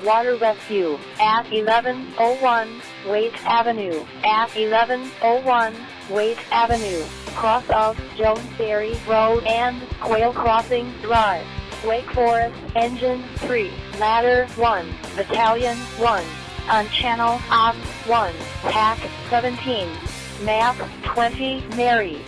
Water Rescue at 1101 Waite Avenue, at 1101 Waite Avenue, cross of Jonesbury Road and Quail Crossing Drive, Wake Forest, Engine 3, Ladder 1, Battalion 1, on Channel Ops 1, TAC 17, Map 20, Mary.